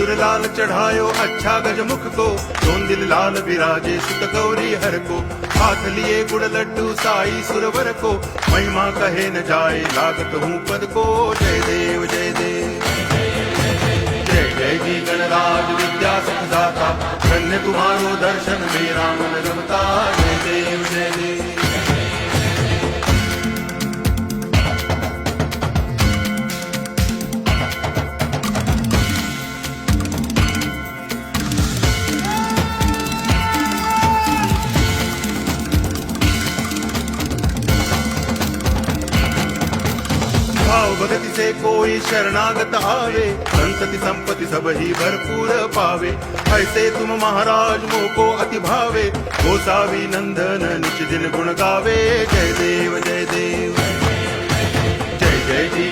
सिंदूर लाल चढ़ायो अच्छा गजमुख को, दोन दिल लाल विराजे सुत गौरी हर को। हाथ लिए गुड़ लड्डू साई सुरवर को, महिमा कहे न जाए लागत हूँ पद को। जय देव जय देव जय जय जी गणराज विद्या सुखदाता, धन्य तुम्हारो दर्शन मेरा मन रमता। जय देव जय देव भाव भगति से कोई शरणागत आवे, संतति संपत्ति सब ही भरपूर पावे। ऐसे तुम महाराज मोको अति भावे, गोसावी नंदन निच दिन गुण गावे। जय देव जय देव जय जय जी।